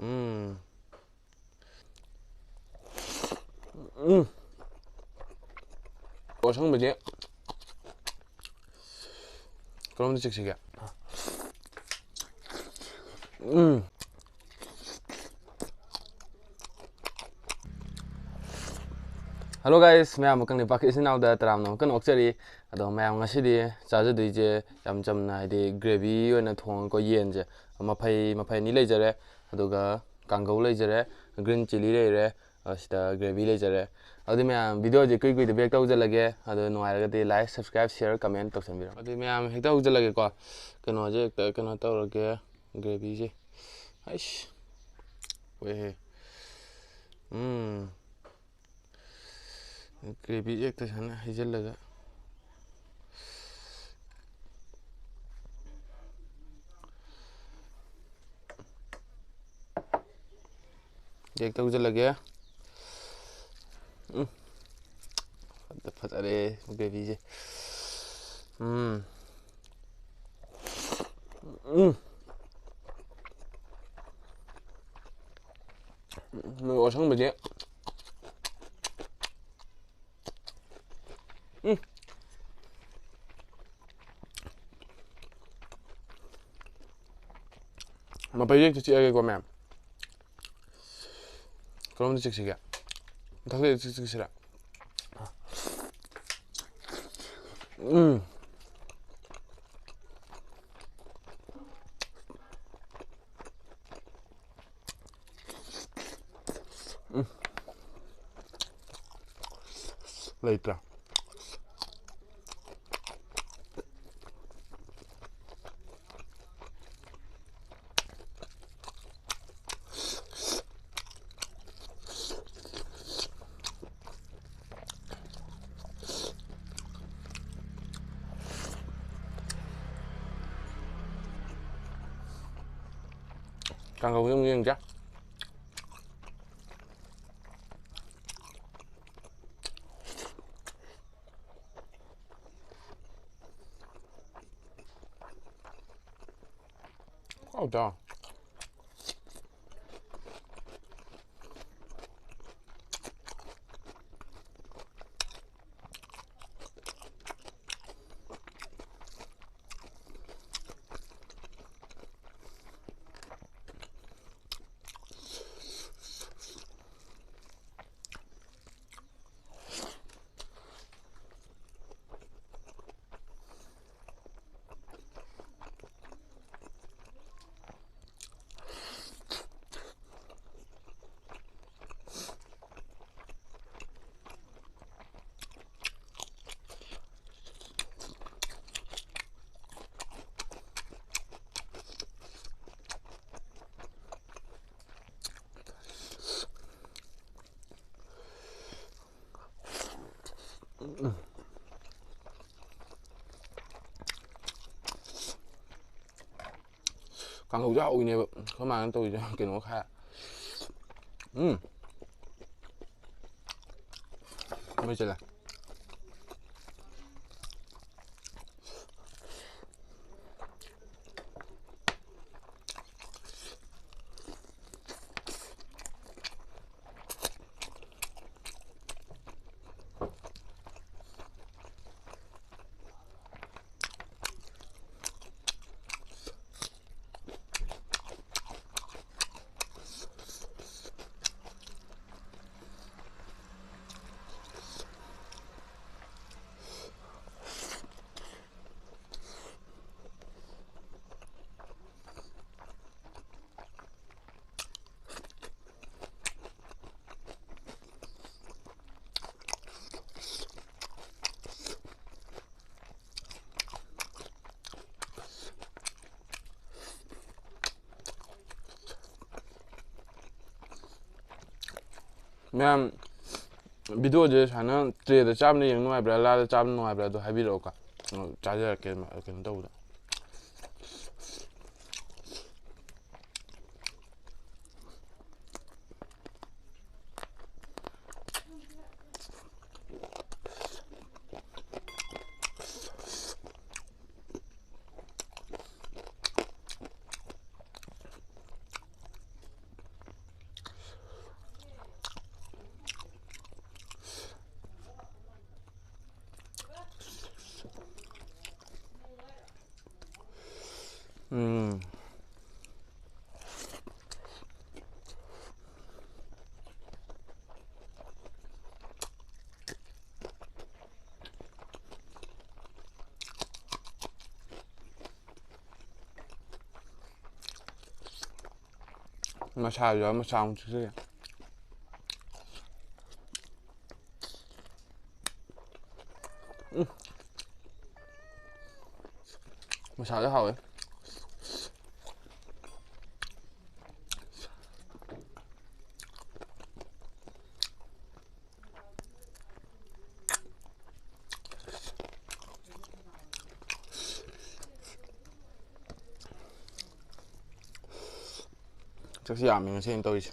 음. 음. 어성무지 그럼도 씩씩해. 음. Hello guys, ma'am kang ni pakit sin out da tram no kan okchari ado ma'am ngasi di chaja dui je yam chamna ide gravy oina thong ko yen je maphai ni leijare aduga kangau leijare green chili leire asida gravy leijare adi ma'am video je kui de back tau jalage ado noai ga like subscribe share comment tau sanbiro adi ma'am hekta jalage ko kano je kano tawrage gravy je aish we gravy ekta sana hijallaga ekta ujallage फतरे gravy je 어성무지 마파이 직 찍어야 거면 그럼도 씩씩해 다들 씩씩해 레이트라 강가 우영우영자 다 강가 우자 오이네 그만 또 이제 cái nó khác mới chơi là ꯃꯌꯥꯝ ꯚꯤꯗꯤꯑꯣꯁꯦ ꯁꯨꯃꯥꯏꯅ trade ꯆꯥꯕꯅ ꯌꯦꯡ ꯅꯨꯡꯉꯥꯏꯕ꯭ꯔꯥ ꯂꯥꯗ ꯆꯥꯕꯅ ꯅꯨꯡꯉꯥꯏꯕ꯭ꯔꯥ ꯑꯗꯣ ꯍꯥꯏꯕꯤꯔꯛꯑꯣꯀꯣ ꯆꯥꯖꯔꯛꯀꯦ ꯀꯩꯅꯣ ꯇꯧꯕꯗ ꯃꯁꯥꯁꯨ ꯃꯆꯥ ꯑꯃꯨꯛ ꯆꯤꯛꯆꯩ ꯃꯁꯥꯁꯨ ꯍꯥꯎꯋꯦ ꯆꯥꯛꯁꯤ ꯌꯥꯝꯃꯤ ꯉꯁꯤ ꯑꯩꯅ ꯇꯧꯔꯤꯁꯦ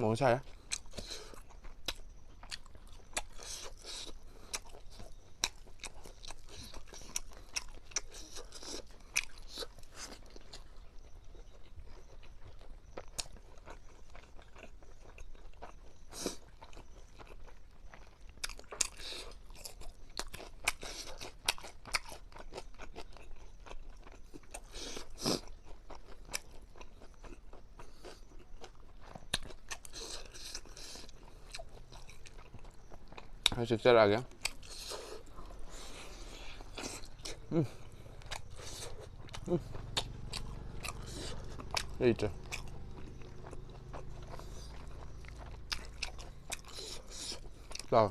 Mau saya? Hơi sực ra kìa. Lite. Klar.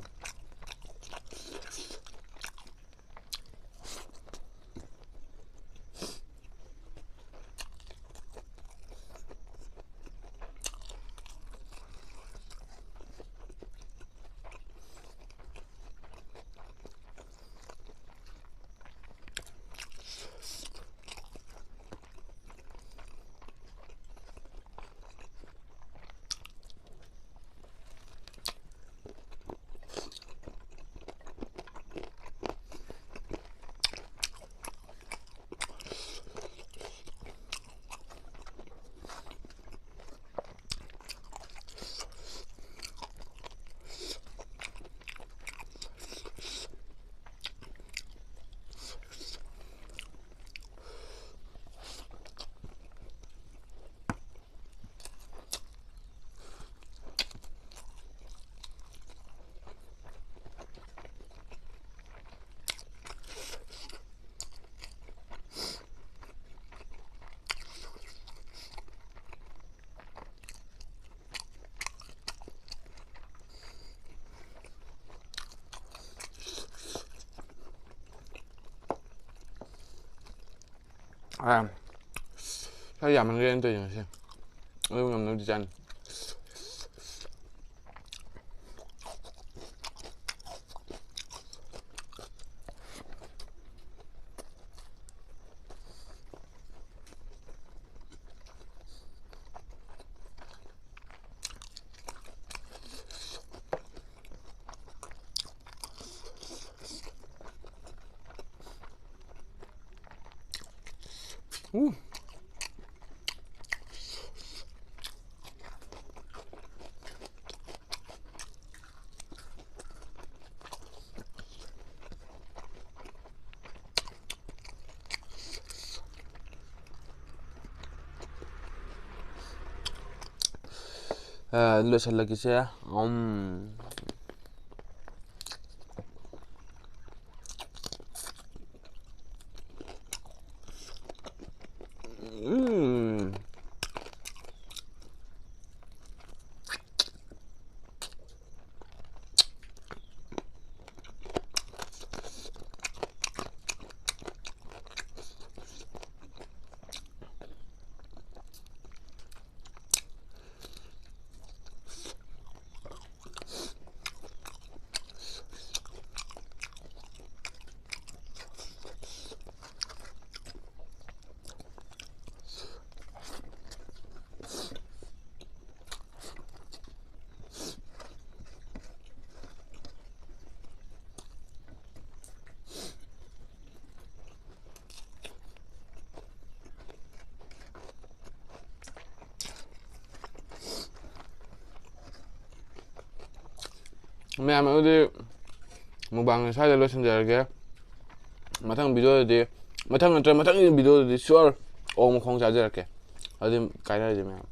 Sao giờ mình lên tùy rồi xem. Lưu ngầm nó đi chanh. loisellakise ꯃꯌꯥꯝ ꯑꯗꯨꯗꯤ ꯃꯨꯛꯕꯥꯡ ꯁ꯭ꯋꯥꯏꯗ ꯂꯣꯏꯁꯤꯟꯖꯔꯒꯦ ꯃꯊꯪ ꯚꯤꯗꯤꯑꯣꯗꯗꯤ ꯃꯊꯪ ꯅꯠꯇ꯭ꯔꯒ ꯃꯊꯪꯒꯤ ꯚꯤꯗꯤꯑꯣꯗꯗꯤ ꯁꯤꯌꯣꯔ ꯑꯣꯛ ꯃꯈꯣꯡ ꯆꯥꯖꯔꯛꯀꯦ ꯑꯗꯨꯗꯤ ꯀꯥꯏꯅꯔꯁꯦ ꯃꯌꯥꯝ